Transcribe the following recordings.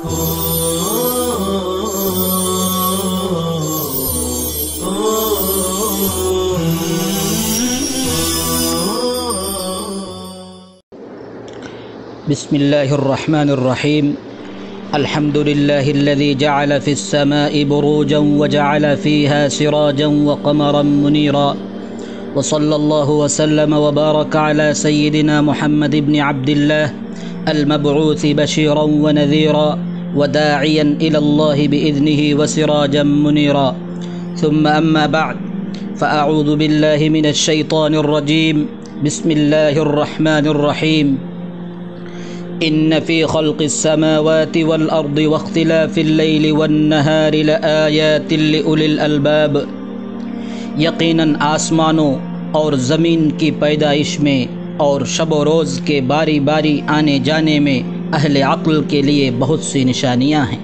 بسم الله الرحمن الرحيم. الحمد لله الذي جعل في السماء بروجا وجعل فيها سراجا وقمرا منيرا، وصلى الله وسلم وبارك على سيدنا محمد بن عبد الله المبعوث بشيرا ونذيرا وداعيا إلى الله بإذنه وسراجا منيرا. ثم أما بعد، فأعوذ بالله من الشيطان الرجيم. بسم الله الرحمن الرحيم. إن في خلق السماوات والأرض واختلاف الليل والنهار لآيات لأولي الألباب. یقیناً آسمانوں اور زمین کی پیدائش میں اور شب و روز کے باری باری آنے جانے میں اہل عقل کے لیے بہت سی نشانیاں ہیں۔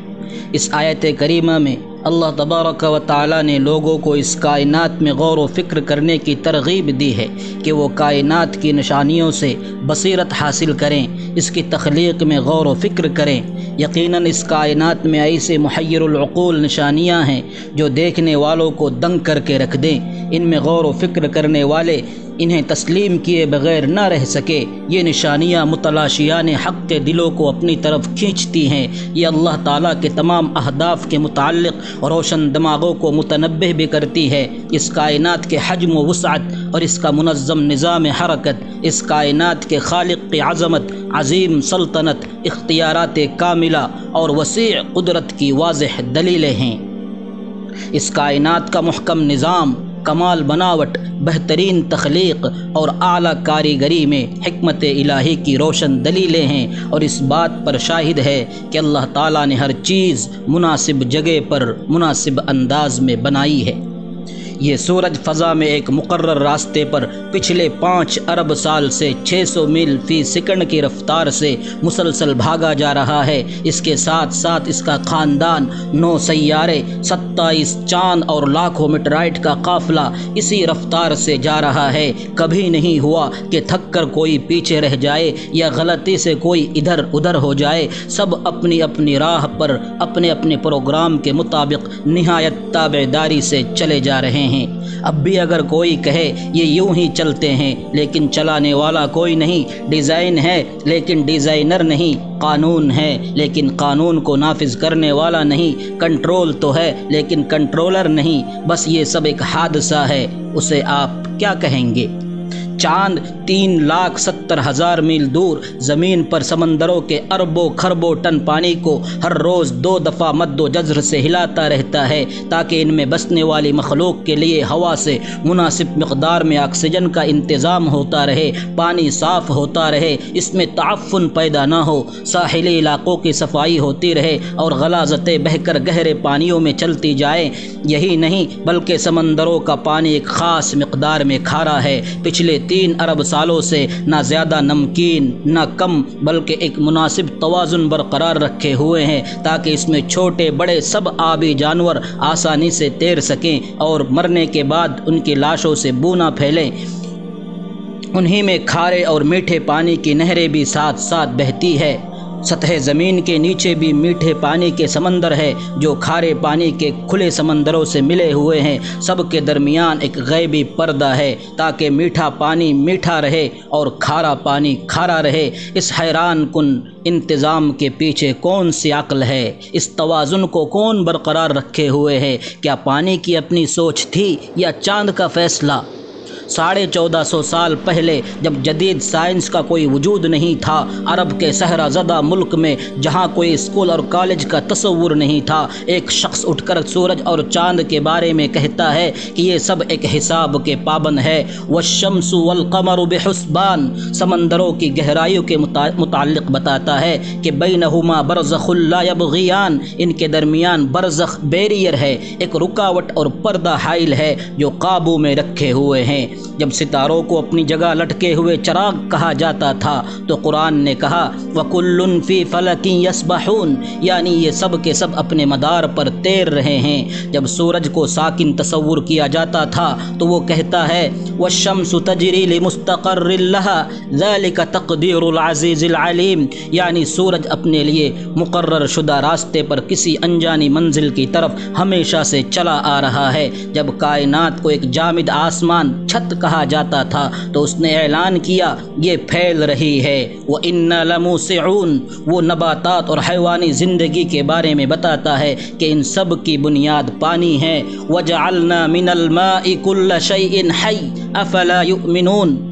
اس آیت کریمہ میں اللہ تبارک و تعالی نے لوگوں کو اس کائنات میں غور و فکر کرنے کی ترغیب دی ہے کہ وہ کائنات کی نشانیوں سے بصیرت حاصل کریں، اس کی تخلیق میں غور و فکر کریں۔ یقیناً اس کائنات میں ایسے محیر العقول نشانیاں ہیں جو دیکھنے والوں کو دنگ کر کے رکھ دیں۔ ان میں غور و فکر کرنے والے انہیں تسلیم کیے بغیر نہ رہ سکے۔ یہ نشانیاں متلاشیان حق کے دلوں کو اپنی طرف کھینچتی ہیں۔ یہ اللہ تعالیٰ کے تمام اہداف کے متعلق روشن دماغوں کو متنبہ بھی کرتی ہے۔ اس کائنات کے حجم و وسعت اور اس کا منظم نظام حرکت، اس کائنات کے خالق کی عظمت، عظیم سلطنت، اختیارات کاملہ اور وسیع قدرت کی واضح دلیلیں ہیں۔ اس کائنات کا محکم نظام، کمال بناوٹ، بہترین تخلیق اور اعلیٰ کاریگری میں حکمت الہی کی روشن دلیلیں ہیں، اور اس بات پر شاہد ہے کہ اللہ تعالیٰ نے ہر چیز مناسب جگہ پر مناسب انداز میں بنائی ہے۔ یہ سورج فضا میں ایک مقرر راستے پر پچھلے 5 ارب سال سے 600 میل فی سیکنڈ کی رفتار سے مسلسل بھاگا جا رہا ہے۔ اس کے ساتھ ساتھ اس کا خاندان، 9 سیارے، 27 چاند اور لاکھوں میٹرائٹ کا قافلہ اسی رفتار سے جا رہا ہے۔ کبھی نہیں ہوا کہ تھک کر کوئی پیچھے رہ جائے یا غلطی سے کوئی ادھر ادھر ہو جائے۔ سب اپنی اپنی راہ پر اپنے اپنے پروگرام کے مطابق نہایت تابعداری سے چلے جا رہے ہیں۔ اب بھی اگر کوئی کہے یہ یوں ہی چلتے ہیں لیکن چلانے والا کوئی نہیں، ڈیزائن ہے لیکن ڈیزائنر نہیں، قانون ہے لیکن قانون کو نافذ کرنے والا نہیں، کنٹرول تو ہے لیکن کنٹرولر نہیں، بس یہ سب ایک حادثہ ہے، اسے آپ کیا کہیں گے؟ چاند 3,70,000 میل دور زمین پر سمندروں کے اربوں خربوں ٹن پانی کو ہر روز 2 دفعہ مد و جزر سے ہلاتا رہتا ہے تاکہ ان میں بسنے والی مخلوق کے لیے ہوا سے مناسب مقدار میں آکسیجن کا انتظام ہوتا رہے، پانی صاف ہوتا رہے، اس میں تعفن پیدا نہ ہو، ساحلی علاقوں کی صفائی ہوتی رہے اور غلاظتیں بہہ کر گہرے پانیوں میں چلتی جائیں۔ یہی نہیں بلکہ سمندروں کا پانی ایک خاص مقدار میں کھارا ہے۔ پچھلے 3 ارب سالوں سے نہ زیادہ نمکین نہ کم بلکہ ایک مناسب توازن برقرار رکھے ہوئے ہیں تاکہ اس میں چھوٹے بڑے سب آبی جانور آسانی سے تیر سکیں اور مرنے کے بعد ان کی لاشوں سے بو نہ پھیلیں۔ انہی میں کھارے اور میٹھے پانی کی نہریں بھی ساتھ ساتھ بہتی ہے۔ سطح زمین کے نیچے بھی میٹھے پانی کے سمندر ہے جو کھارے پانی کے کھلے سمندروں سے ملے ہوئے ہیں۔ سب کے درمیان ایک غیبی پردہ ہے تاکہ میٹھا پانی میٹھا رہے اور کھارا پانی کھارا رہے۔ اس حیران کن انتظام کے پیچھے کون سی عقل ہے؟ اس توازن کو کون برقرار رکھے ہوئے ہے؟ کیا پانی کی اپنی سوچ تھی یا چاند کا فیصلہ؟ 1450 سال پہلے جب جدید سائنس کا کوئی وجود نہیں تھا، عرب کے صحرا زدہ ملک میں جہاں کوئی اسکول اور کالج کا تصور نہیں تھا، ایک شخص اٹھ کر سورج اور چاند کے بارے میں کہتا ہے کہ یہ سب ایک حساب کے پابند ہے۔ والشمس والقمر بحسبان، سمندروں کی گہرائیوں کے متعلق بتاتا ہے کہ بینہما برزخ لا یبغیان، ان کے درمیان برزخ بیریئر ہے، ایک رکاوٹ اور پردہ حائل ہے جو قابو میں رکھے ہوئے ہیں۔ جب ستاروں کو اپنی جگہ لٹکے ہوئے چراغ کہا جاتا تھا تو قرآن نے کہا وَكُلٌّ فِي فَلَكٍ يَسْبَحُونَ، یعنی یہ سب کے سب اپنے مدار پر تیر رہے ہیں۔ جب سورج کو ساکن تصور کیا جاتا تھا تو وہ کہتا ہے وَالشَّمْسُ تَجْرِي لِمُسْتَقَرٍّ لَهَا ذَلِكَ تَقْدِيرُ الْعَزِيزِ الْعَلِيمِ، یعنی سورج اپنے لیے مقرر شدہ راستے پر کسی انجانی منزل کی طرف ہمیشہ سے چلا آ رہا ہے۔ جب کائنات کو ایک جامد آسمان چھت کہا جاتا تھا تو اس نے اعلان کیا یہ پھیل رہی ہے۔ وَإِنَّا لَمُوسِعُونَ، وہ نباتات اور حیوانی زندگی کے بارے میں بتاتا ہے کہ ان سب کی بنیاد پانی ہے۔ وَجَعَلْنَا مِنَ الْمَاءِ كُلَّ شَيْءٍ حَيٍّ أَفَلَا يُؤْمِنُونَ۔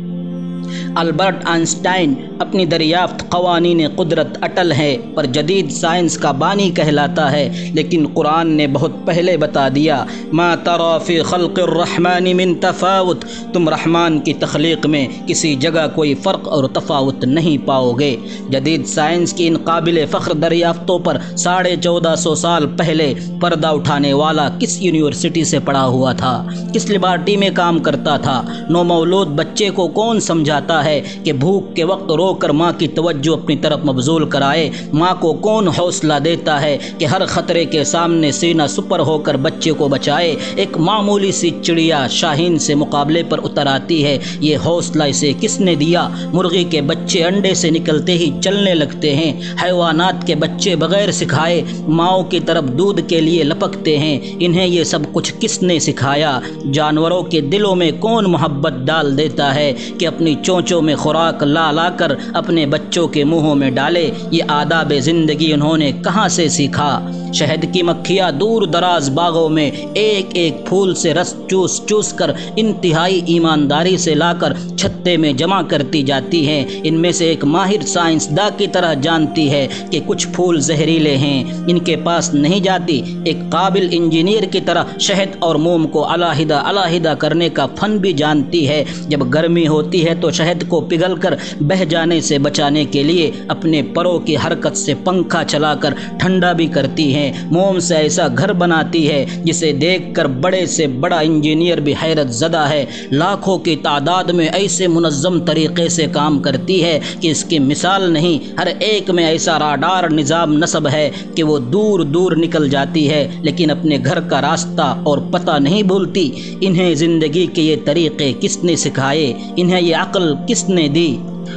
البرٹ آئنسٹائن اپنی دریافت قوانین قدرت اٹل ہے پر جدید سائنس کا بانی کہلاتا ہے، لیکن قرآن نے بہت پہلے بتا دیا ما تری فی خلق الرحمن من تفاوت، تم رحمان کی تخلیق میں کسی جگہ کوئی فرق اور تفاوت نہیں پاؤ گے۔ جدید سائنس کی ان قابل فخر دریافتوں پر 1450 سال پہلے پردہ اٹھانے والا کس یونیورسٹی سے پڑھا ہوا تھا، کس لیبارٹری میں کام کرتا تھا؟ نومولود بچے کو کون سمجھاتا ہے کہ بھوک کے وقت رو کر ماں کی توجہ اپنی طرف مبذول کرائے؟ ماں کو کون حوصلہ دیتا ہے کہ ہر خطرے کے سامنے سینہ سپر ہو کر بچے کو بچائے؟ ایک معمولی سی چڑیا شاہین سے مقابلے پر اتر آتی ہے، یہ حوصلہ اسے کس نے دیا؟ مرغی کے بچے انڈے سے نکلتے ہی چلنے لگتے ہیں، حیوانات کے بچے بغیر سکھائے ماؤں کی طرف دودھ کے لیے لپکتے ہیں، انہیں یہ سب کچھ کس نے سکھایا؟ جانوروں کے دلوں میں کون محبت ڈال دیتا ہے کہ اپنی چونچوں میں خوراک لا لا کر اپنے بچوں کے منہوں میں ڈالے؟ یہ آداب زندگی انہوں نے کہاں سے سیکھا؟ شہد کی مکھیاں دور دراز باغوں میں ایک ایک پھول سے رس چوس چوس کر انتہائی ایمانداری سے لا کر چھتے میں جمع کرتی جاتی ہیں۔ ان میں سے ایک ماہر سائنسداں کی طرح جانتی ہے کہ کچھ پھول زہریلے ہیں، ان کے پاس نہیں جاتی۔ ایک قابل انجینئر کی طرح شہد اور موم کو علیحدہ علیحدہ کرنے کا فن بھی جانتی ہے۔ جب گرمی ہوتی ہے تو شہد کو پگھل کر بہہ جانے سے بچانے کے لیے اپنے پروں کی حرکت سے پنکھا چلا کر ٹھنڈا بھی کرتی ہے۔ موم سے ایسا گھر بناتی ہے جسے دیکھ کر بڑے سے بڑا انجینئر بھی حیرت زدہ ہے۔ لاکھوں کی تعداد میں ایسے منظم طریقے سے کام کرتی ہے کہ اس کی مثال نہیں۔ ہر ایک میں ایسا راڈار نظام نصب ہے کہ وہ دور دور نکل جاتی ہے لیکن اپنے گھر کا راستہ اور پتہ نہیں بھولتی۔ انہیں زندگی کے یہ طریقے کس نے سکھائے؟ انہیں یہ عقل کس نے دی؟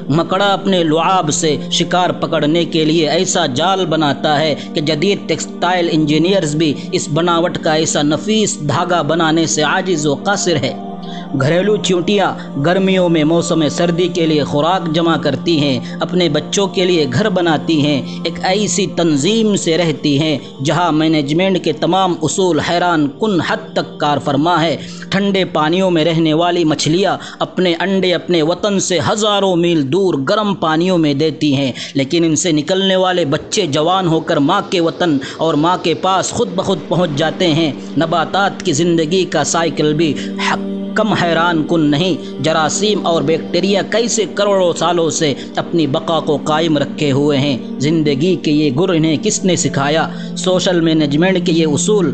مکڑا اپنے لعاب سے شکار پکڑنے کے لیے ایسا جال بناتا ہے کہ جدید ٹیکسٹائل انجینئرز بھی اس بناوٹ کا ایسا نفیس دھاگا بنانے سے عاجز و قاصر ہے۔ گھریلو چیونٹیاں گرمیوں میں موسم سردی کے لیے خوراک جمع کرتی ہیں، اپنے بچوں کے لیے گھر بناتی ہیں، ایک ایسی تنظیم سے رہتی ہیں جہاں مینجمنٹ کے تمام اصول حیران کن حد تک کار فرما ہے۔ ٹھنڈے پانیوں میں رہنے والی مچھلیاں اپنے انڈے اپنے وطن سے ہزاروں میل دور گرم پانیوں میں دیتی ہیں، لیکن ان سے نکلنے والے بچے جوان ہو کر ماں کے وطن اور ماں کے پاس خود بخود پہنچ جاتے ہیں۔ نباتات کی زندگی کا سائیکل بھی کم حیران کن نہیں۔ جراثیم اور بیکٹیریا کیسے کروڑوں سالوں سے اپنی بقا کو قائم رکھے ہوئے ہیں۔ زندگی کے یہ گر انہیں کس نے سکھایا؟ سوشل مینجمنٹ کے یہ اصول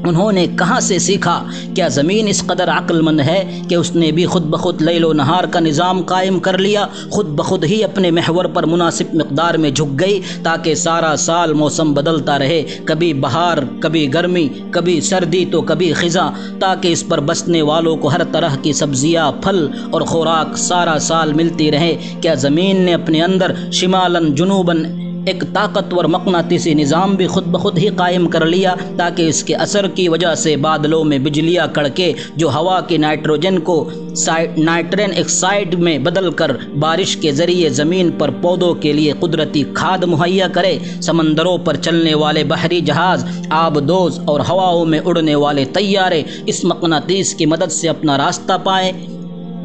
انہوں نے کہاں سے سیکھا؟ کیا زمین اس قدر عقل مند ہے کہ اس نے بھی خود بخود لیل و نہار کا نظام قائم کر لیا، خود بخود ہی اپنے محور پر مناسب مقدار میں جھک گئی تاکہ سارا سال موسم بدلتا رہے، کبھی بہار کبھی گرمی کبھی سردی تو کبھی خزاں، تاکہ اس پر بسنے والوں کو ہر طرح کی سبزیاں پھل اور خوراک سارا سال ملتی رہے؟ کیا زمین نے اپنے اندر شمالاً جنوباً ایک طاقتور مقناطیسی نظام بھی خود بخود ہی قائم کر لیا تاکہ اس کے اثر کی وجہ سے بادلوں میں بجلیاں کڑکے جو ہوا کے نائٹروجن کو نائٹرین آکسائڈ میں بدل کر بارش کے ذریعے زمین پر پودوں کے لیے قدرتی کھاد مہیا کرے؟ سمندروں پر چلنے والے بحری جہاز، آبدوز اور ہواؤں میں اڑنے والے طیارے اس مقناطیس کی مدد سے اپنا راستہ پائیں۔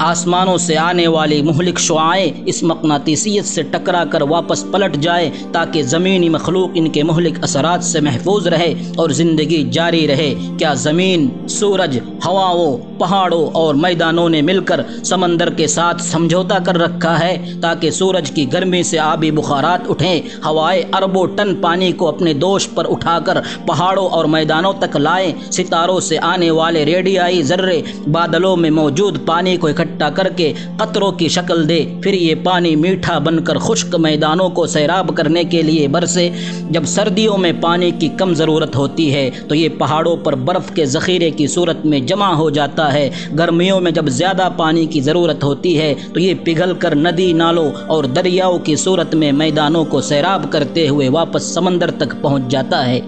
آسمانوں سے آنے والی مہلک شعاعیں اس مقناطیسیت سے ٹکرا کر واپس پلٹ جائیں تاکہ زمینی مخلوق ان کے مہلک اثرات سے محفوظ رہے اور زندگی جاری رہے۔ کیا زمین، سورج، ہواؤں، پہاڑوں اور میدانوں نے مل کر سمندر کے ساتھ سمجھوتا کر رکھا ہے تاکہ سورج کی گرمی سے آبی بخارات اٹھیں، ہوائیں اربوں ٹن پانی کو اپنے دوش پر اٹھا کر پہاڑوں اور میدانوں تک لائیں، ستاروں سے آنے والے ریڈیائی ذرے بادلوں میں موجود پانی کو اکٹھا کر کے قطروں کی شکل دے، پھر یہ پانی میٹھا بن کر خشک میدانوں کو سیراب کرنے کے لیے برسے۔ جب سردیوں میں پانی کی کم ضرورت ہوتی ہے تو یہ پہاڑوں پر برف کے ذخیرے کی صورت میں جمع ہو جاتا ہے، گرمیوں میں جب زیادہ پانی کی ضرورت ہوتی ہے تو یہ پگھل کر ندی، نالوں اور دریاؤں کی صورت میں میدانوں کو سیراب کرتے ہوئے واپس سمندر تک پہنچ جاتا ہے۔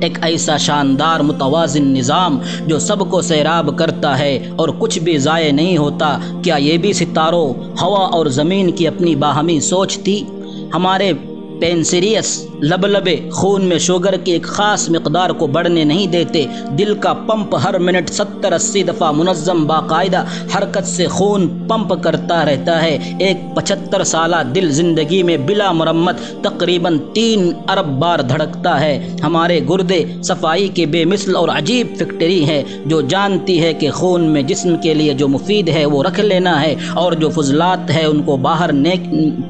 ایک ایسا شاندار متوازن نظام جو سب کو سیراب کرتا ہے اور کچھ بھی ضائع نہیں ہوتا۔ کیا یہ بھی ستاروں، ہوا اور زمین کی اپنی باہمی سوچ تھی؟ ہمارے پینسریس لبلبے خون میں شوگر کی ایک خاص مقدار کو بڑھنے نہیں دیتے۔ دل کا پمپ ہر منٹ 70-80 دفعہ منظم باقاعدہ حرکت سے خون پمپ کرتا رہتا ہے۔ ایک 75 سالہ دل زندگی میں بلا مرمت تقریباً 3 ارب بار دھڑکتا ہے۔ ہمارے گردے صفائی کے بے مثل اور عجیب فیکٹری ہے جو جانتی ہے کہ خون میں جسم کے لیے جو مفید ہے وہ رکھ لینا ہے اور جو فضلات ہے ان کو باہر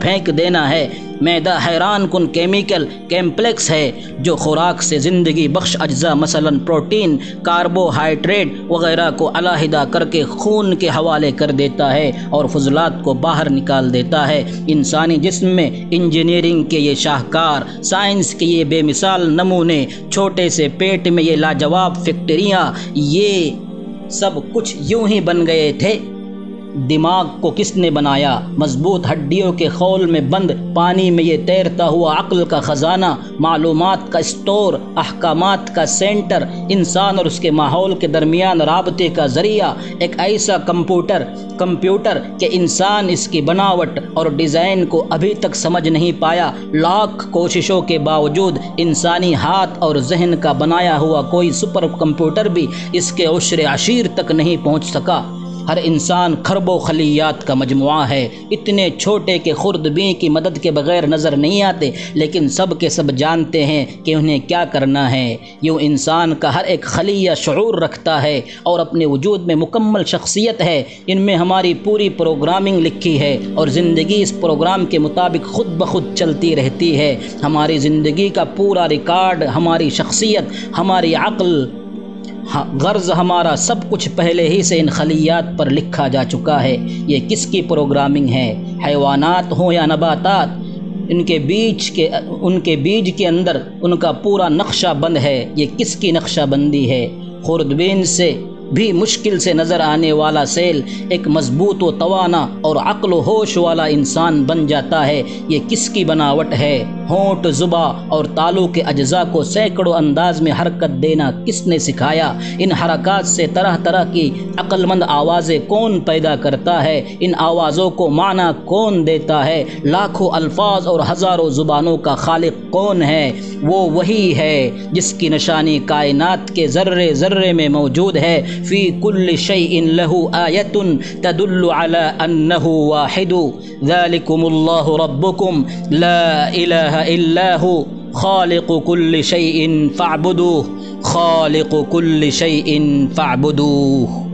پھینک دینا ہے۔ معدہ حیران کن کیمیکل کمپلیکس ہے جو خوراک سے زندگی بخش اجزاء مثلاً پروٹین، کاربوہائیڈریٹ وغیرہ کو علیحدہ کر کے خون کے حوالے کر دیتا ہے اور فضلات کو باہر نکال دیتا ہے۔ انسانی جسم میں انجینئرنگ کے یہ شاہکار، سائنس کے یہ بے مثال نمونے، چھوٹے سے پیٹ میں یہ لاجواب فیکٹریاں، یہ سب کچھ یوں ہی بن گئے تھے۔ دماغ کو کس نے بنایا؟ مضبوط ہڈیوں کے خول میں بند، پانی میں یہ تیرتا ہوا عقل کا خزانہ، معلومات کا اسٹور، احکامات کا سینٹر، انسان اور اس کے ماحول کے درمیان رابطے کا ذریعہ، ایک ایسا کمپیوٹر کہ انسان اس کی بناوٹ اور ڈیزائن کو ابھی تک سمجھ نہیں پایا۔ لاکھ کوششوں کے باوجود انسانی ہاتھ اور ذہن کا بنایا ہوا کوئی سپر کمپیوٹر بھی اس کے عشر عشیر تک نہیں پہنچ سکا۔ ہر انسان کھربوں خلیات کا مجموعہ ہے، اتنے چھوٹے کہ خوردبین کی مدد کے بغیر نظر نہیں آتے، لیکن سب کے سب جانتے ہیں کہ انہیں کیا کرنا ہے۔ یوں انسان کا ہر ایک خلیہ شعور رکھتا ہے اور اپنے وجود میں مکمل شخصیت ہے۔ ان میں ہماری پوری پروگرامنگ لکھی ہے اور زندگی اس پروگرام کے مطابق خود بخود چلتی رہتی ہے۔ ہماری زندگی کا پورا ریکارڈ، ہماری شخصیت، ہماری عقل، غرض ہمارا سب کچھ پہلے ہی سے ان خلیات پر لکھا جا چکا ہے۔ یہ کس کی پروگرامنگ ہے؟ حیوانات ہوں یا نباتات، ان کے بیج کے اندر ان کا پورا نقشہ بند ہے۔ یہ کس کی نقشہ بندی ہے؟ خوردبین سے بھی مشکل سے نظر آنے والا سیل ایک مضبوط و توانا اور عقل و ہوش والا انسان بن جاتا ہے۔ یہ کس کی بناوٹ ہے؟ ہونٹ، زباں اور تالو کے اجزاء کو سینکڑوں انداز میں حرکت دینا کس نے سکھایا؟ ان حرکات سے طرح طرح کی عقل مند آوازیں کون پیدا کرتا ہے؟ ان آوازوں کو معنی کون دیتا ہے؟ لاکھوں الفاظ اور ہزاروں زبانوں کا خالق کون ہے؟ وہ وہی ہے جس کی نشانی کائنات کے ذرے ذرے میں موجود ہے۔ فی کل شیء لہ آیۃ تدل علی انہ واحد ذالکم اللہ ربکم لا الہ الا ہو خالق کل شیء فاعبدوہ خالق کل شیء فاعبدوہ۔